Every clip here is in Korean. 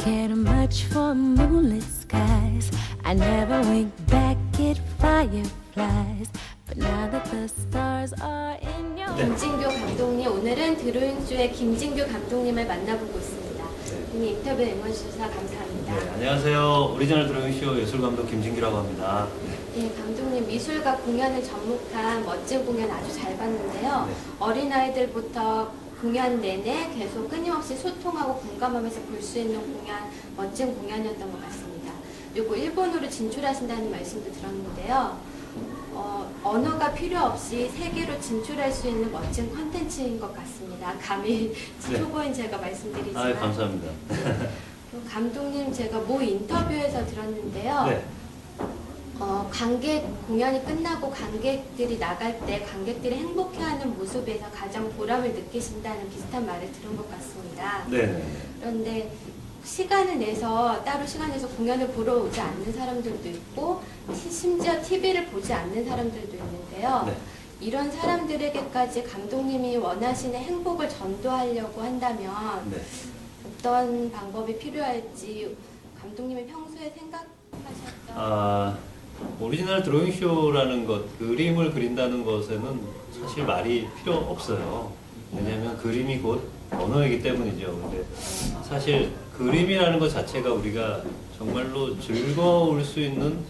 cared much for moonlit skies. I never winked back at fireflies. But now that the stars are in your 김진규 감독님, 오늘은 드로잉쇼의 김진규 감독님을 만나보고 있습니다. 오늘 인터뷰 응원주셔서 감사합니다. 네, 안녕하세요. 오리지널 드로잉쇼 예술감독 김진규라고 합니다. 네, 감독님 미술과 공연을 접목한 멋진 공연 아주 잘 봤는데요. 네. 어린아이들부터 공연 내내 계속 끊임없이 소통하고 공감하면서 볼 수 있는 공연, 멋진 공연이었던 것 같습니다. 그리고 일본으로 진출하신다는 말씀도 들었는데요. 언어가 필요 없이 세계로 진출할 수 있는 멋진 콘텐츠인 것 같습니다. 감히 네. 초보인 제가 말씀드리지만. 감사합니다. 감독님, 제가 모 인터뷰에서 들었는데요. 네. 관객 공연이 끝나고 관객들이 나갈 때 관객들이 행복해하는 모습에서 가장 보람을 느끼신다는 비슷한 말을 들은 것 같습니다. 네. 그런데 시간을 내서 따로 시간 내서 공연을 보러 오지 않는 사람들도 있고 심지어 TV를 보지 않는 사람들도 있는데요. 네. 이런 사람들에게까지 감독님이 원하시는 행복을 전도하려고 한다면 네. 어떤 방법이 필요할지 감독님이 평소에 생각하셨던 오리지널 드로잉쇼라는 것, 그림을 그린다는 것에는 사실 말이 필요 없어요. 왜냐하면 그림이 곧 언어이기 때문이죠. 근데 사실 그림이라는 것 자체가 우리가 정말로 즐거울 수 있는,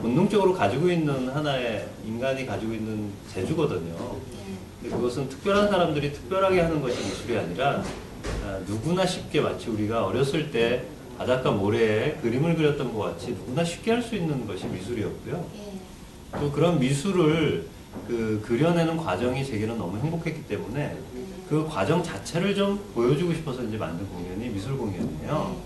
본능적으로 가지고 있는 하나의 인간이 가지고 있는 재주거든요. 근데 그것은 특별한 사람들이 특별하게 하는 것이 미술이 아니라 누구나 쉽게, 마치 우리가 어렸을 때 바닷가 모래에 그림을 그렸던 것 같이 누구나 쉽게 할 수 있는 것이 미술이었고요. 또 그런 미술을 그려내는 과정이 제게는 너무 행복했기 때문에 그 과정 자체를 좀 보여주고 싶어서 이제 만든 공연이 미술 공연이에요.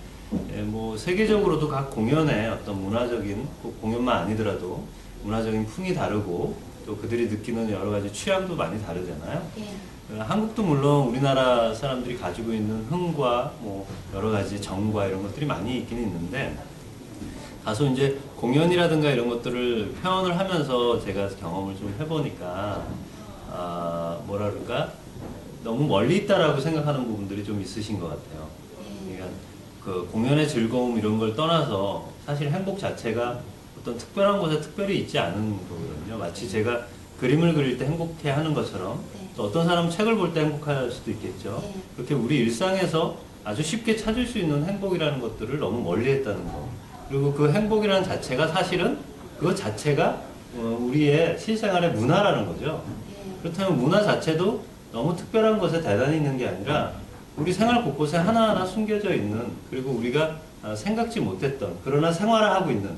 뭐 세계적으로도 각 공연의 어떤 문화적인, 꼭 공연만 아니더라도 문화적인 풍이 다르고 또 그들이 느끼는 여러 가지 취향도 많이 다르잖아요. 한국도 물론 우리나라 사람들이 가지고 있는 흥과 뭐 여러 가지 정과 이런 것들이 많이 있긴 있는데, 가서 이제 공연이라든가 이런 것들을 표현을 하면서 제가 경험을 좀 해보니까 뭐라 그럴까, 너무 멀리 있다라고 생각하는 부분들이 좀 있으신 것 같아요. 그러니까 그 공연의 즐거움 이런 걸 떠나서 사실 행복 자체가 어떤 특별한 곳에 특별히 있지 않은 거거든요. 마치 제가 그림을 그릴 때 행복해 하는 것처럼 또 어떤 사람은 책을 볼 때 행복할 수도 있겠죠. 그렇게 우리 일상에서 아주 쉽게 찾을 수 있는 행복이라는 것들을 너무 멀리 했다는 거. 그리고 그 행복이라는 자체가 사실은 그것 자체가 우리의 실생활의 문화라는 거죠. 그렇다면 문화 자체도 너무 특별한 것에 대단히 있는 게 아니라 우리 생활 곳곳에 하나하나 숨겨져 있는, 그리고 우리가 생각지 못했던, 그러나 생활화하고 있는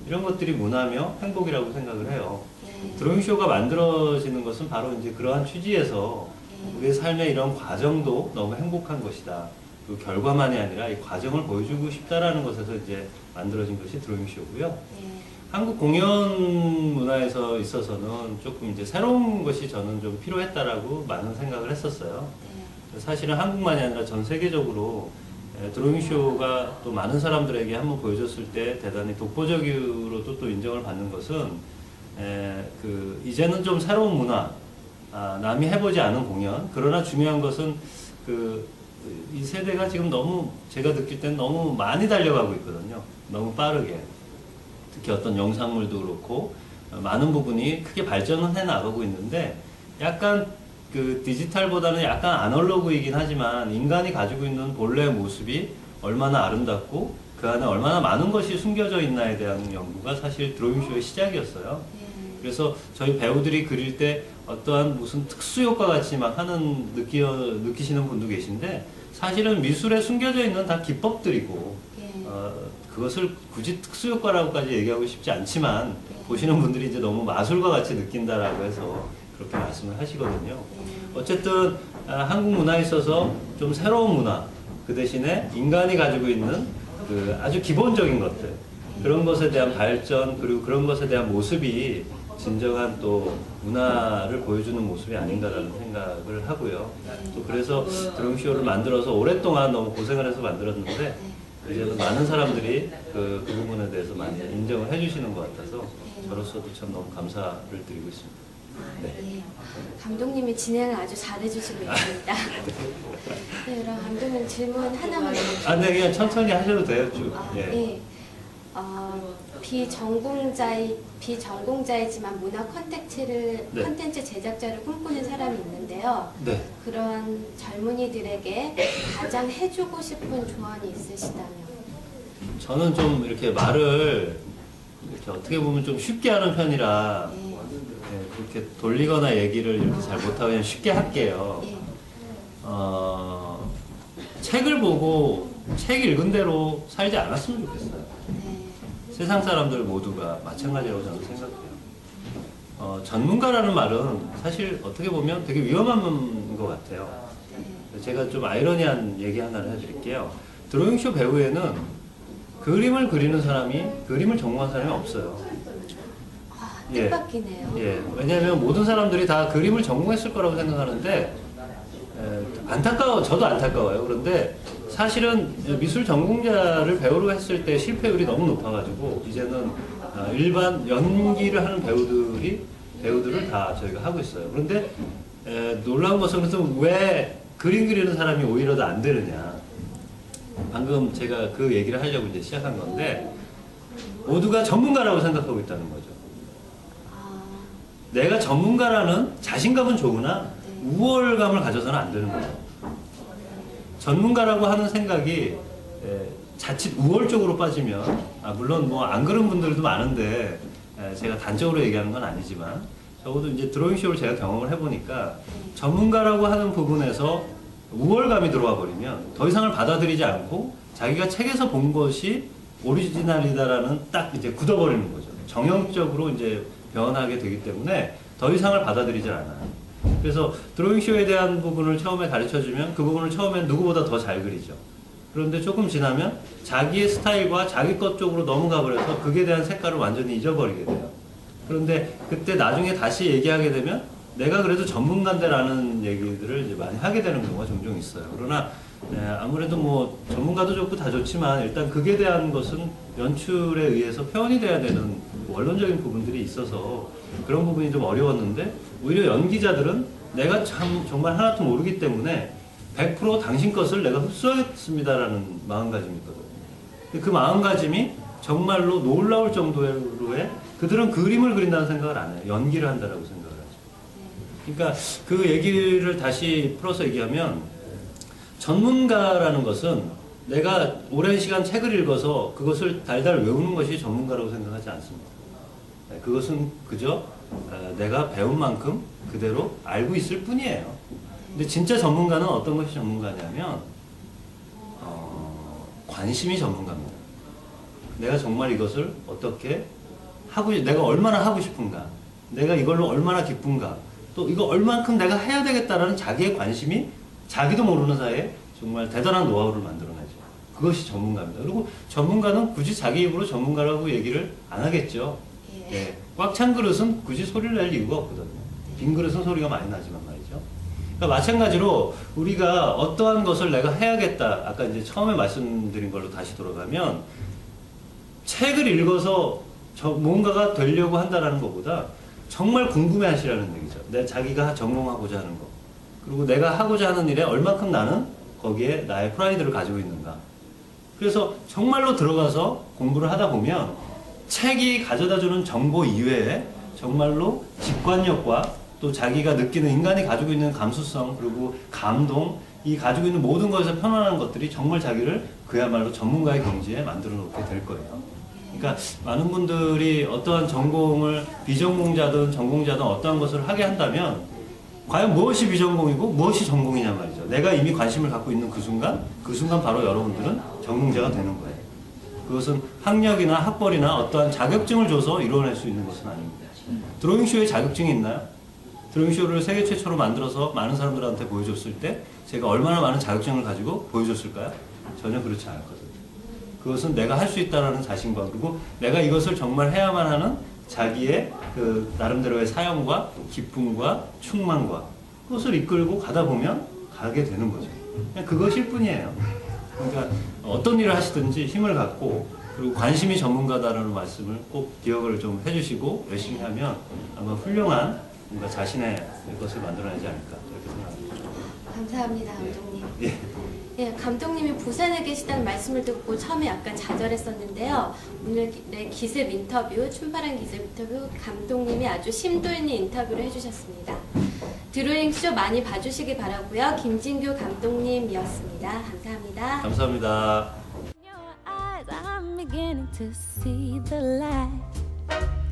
이런 것들이 문화며 행복이라고 생각을 해요. 드로잉쇼가 만들어지는 것은 바로 이제 그러한 취지에서 우리의 삶의 이런 과정도 너무 행복한 것이다. 그 결과만이 아니라 이 과정을 보여주고 싶다라는 것에서 이제 만들어진 것이 드로잉쇼고요. 한국 공연 문화에서 있어서는 조금 이제 새로운 것이 저는 좀 필요했다라고 많은 생각을 했었어요. 사실은 한국만이 아니라 전 세계적으로 드로잉쇼가 또 많은 사람들에게 한번 보여줬을 때 대단히 독보적으로도 또 인정을 받는 것은 이제는 좀 새로운 문화, 남이 해보지 않은 공연. 그러나 중요한 것은 이 세대가 지금 너무, 제가 느낄 땐 너무 많이 달려가고 있거든요. 너무 빠르게. 특히 어떤 영상물도 그렇고 많은 부분이 크게 발전은 해 나가고 있는데, 약간 그 디지털보다는 약간 아날로그이긴 하지만 인간이 가지고 있는 본래의 모습이 얼마나 아름답고 그 안에 얼마나 많은 것이 숨겨져 있나에 대한 연구가 사실 드로잉쇼의 시작이었어요. 그래서 저희 배우들이 그릴 때 어떠한 무슨 특수효과 같이 막 느끼시는 분도 계신데, 사실은 미술에 숨겨져 있는 다 기법들이고, 그것을 굳이 특수효과라고까지 얘기하고 싶지 않지만, 보시는 분들이 이제 너무 마술과 같이 느낀다라고 해서 그렇게 말씀을 하시거든요. 어쨌든 한국 문화에 있어서 좀 새로운 문화, 그 대신에 인간이 가지고 있는 그 아주 기본적인 것들, 그런 것에 대한 발전, 그리고 그런 것에 대한 모습이 진정한 또 문화를 보여주는 모습이 아닌가라는 생각을 하고요. 또 그래서 드로잉쇼를 만들어서 오랫동안 너무 고생을 해서 만들었는데, 이제는 많은 사람들이 그 부분에 대해서 많이 인정을 해주시는 것 같아서 저로서도 참 너무 감사를 드리고 있습니다. 네. 감독님이 진행을 아주 잘해주시고 있습니다. 네, 그럼 감독님 질문 하나만 해주세요. 네, 그냥 천천히 하셔도 돼요, 쭉. 예. 네. 비전공자이지만 문화 네. 콘텐츠 제작자를 꿈꾸는 사람이 있는데요. 네. 그런 젊은이들에게 가장 해주고 싶은 조언이 있으시다면? 저는 좀 이렇게 말을 이렇게 어떻게 보면 좀 쉽게 하는 편이라 네. 그렇게 돌리거나 얘기를 이렇게 잘 못하고 그냥 쉽게 할게요. 네. 책을 보고 책 읽은 대로 살지 않았으면 좋겠어요. 네. 세상 사람들 모두가 마찬가지라고 저는 생각해요. 전문가라는 말은 사실 어떻게 보면 되게 위험한 것 같아요. 네. 제가 좀 아이러니한 얘기 하나를 해드릴게요. 드로잉쇼 배우에는 그림을 그리는 사람이, 그림을 전공한 사람이 없어요. 뜻밖이네요. 예, 왜냐하면 모든 사람들이 다 그림을 전공했을 거라고 생각하는데 저도 안타까워요. 그런데 사실은 미술 전공자를 배우로 했을 때 실패율이 너무 높아가지고 이제는 일반 연기를 하는 배우들을 다 저희가 하고 있어요. 그런데 놀라운 것은 그래서 왜 그림 그리는 사람이 오히려 더 안 되느냐. 방금 제가 그 얘기를 하려고 이제 시작한 건데 모두가 전문가라고 생각하고 있다는 거죠. 내가 전문가라는 자신감은 좋으나 우월감을 가져서는 안 되는 거예요. 전문가라고 하는 생각이 자칫 우월 쪽으로 빠지면 물론 뭐 안 그런 분들도 많은데 제가 단적으로 얘기하는 건 아니지만 적어도 이제 드로잉쇼를 제가 경험을 해보니까 전문가라고 하는 부분에서 우월감이 들어와 버리면 더 이상을 받아들이지 않고 자기가 책에서 본 것이 오리지널이다라는 딱 이제 굳어버리는 거죠. 정형적으로 이제 변하게 되기 때문에 더 이상을 받아들이질 않아요. 그래서 드로잉쇼에 대한 부분을 처음에 가르쳐주면 그 부분을 처음엔 누구보다 더 잘 그리죠. 그런데 조금 지나면 자기의 스타일과 자기 것 쪽으로 넘어가 버려서 그에 대한 색깔을 완전히 잊어버리게 돼요. 그런데 그때 나중에 다시 얘기하게 되면 내가 그래도 전문가인데라는 얘기들을 이제 많이 하게 되는 경우가 종종 있어요. 그러나 아무래도 뭐 전문가도 좋고 다 좋지만 일단 극에 대한 것은 연출에 의해서 표현이 돼야 되는 원론적인 부분들이 있어서 그런 부분이 좀 어려웠는데 오히려 연기자들은 내가 참 정말 하나도 모르기 때문에 100% 당신 것을 내가 흡수하겠습니다라는 마음가짐이 있거든요. 그 마음가짐이 정말로 놀라울 정도의 그들은 그림을 그린다는 생각을 안 해요. 연기를 한다라고 생각을 하죠. 그러니까 그 얘기를 다시 풀어서 얘기하면 전문가라는 것은 내가 오랜 시간 책을 읽어서 그것을 달달 외우는 것이 전문가라고 생각하지 않습니다. 그것은 그저 내가 배운 만큼 그대로 알고 있을 뿐이에요. 근데 진짜 전문가는 어떤 것이 전문가냐면 관심이 전문가입니다. 내가 정말 이것을 어떻게 내가 얼마나 하고 싶은가, 내가 이걸로 얼마나 기쁜가, 또 이거 얼만큼 내가 해야 되겠다라는 자기의 관심이 자기도 모르는 사이에 정말 대단한 노하우를 만들어내죠. 그것이 전문가입니다. 그리고 전문가는 굳이 자기 입으로 전문가라고 얘기를 안 하겠죠. 예. 꽉 찬 그릇은 굳이 소리를 낼 이유가 없거든요. 빈 그릇은 소리가 많이 나지만 말이죠. 그러니까 마찬가지로 우리가 어떠한 것을 내가 해야겠다. 아까 이제 처음에 말씀드린 걸로 다시 돌아가면 책을 읽어서 뭔가가 되려고 한다라는 것보다 정말 궁금해 하시라는 얘기죠. 자기가 전공하고자 하는 것. 그리고 내가 하고자 하는 일에 얼만큼 나는 거기에 나의 프라이드를 가지고 있는가. 그래서 정말로 들어가서 공부를 하다 보면 책이 가져다주는 정보 이외에 정말로 직관력과 또 자기가 느끼는 인간이 가지고 있는 감수성 그리고 감동 이 가지고 있는 모든 것에서 편안한 것들이 정말 자기를 그야말로 전문가의 경지에 만들어 놓게 될 거예요. 그러니까 많은 분들이 어떠한 전공을 비전공자든 전공자든 어떠한 것을 하게 한다면 과연 무엇이 비전공이고 무엇이 전공이냐 말이죠. 내가 이미 관심을 갖고 있는 그 순간 바로 여러분들은 전공자가 되는 거예요. 그것은 학력이나 학벌이나 어떠한 자격증을 줘서 이루어낼 수 있는 것은 아닙니다. 드로잉쇼에 자격증이 있나요? 드로잉쇼를 세계 최초로 만들어서 많은 사람들한테 보여줬을 때 제가 얼마나 많은 자격증을 가지고 보여줬을까요? 전혀 그렇지 않았거든요. 그것은 내가 할 수 있다는 자신감 그리고 내가 이것을 정말 해야만 하는 자기의 그 나름대로의 사연과 기쁨과 충만과 그것을 이끌고 가다 보면 가게 되는 거죠. 그냥 그것일 뿐이에요. 그러니까 어떤 일을 하시든지 힘을 갖고 그리고 관심이 전문가다라는 말씀을 꼭 기억을 좀 해주시고 열심히 하면 아마 훌륭한 뭔가 자신의 것을 만들어내지 않을까 그렇게 생각합니다. 감사합니다, 감독님. 예. 예, 감독님이 부산에 계시다는 말씀을 듣고 처음에 약간 좌절했었는데요. 오늘의 기습 인터뷰, 춤바람 기습 인터뷰, 감독님이 아주 심도 있는 인터뷰를 해주셨습니다. 드로잉쇼 많이 봐주시기 바라고요. 김진규 감독님이었습니다. 감사합니다. 감사합니다. In your eyes, I'm beginning to see the light.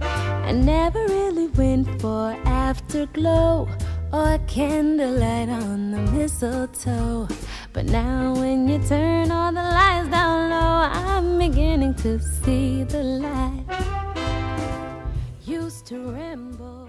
I never really went for afterglow or candlelight on the mistletoe. But now when you turn all the lights down low, I'm beginning to see the light. Used to ramble.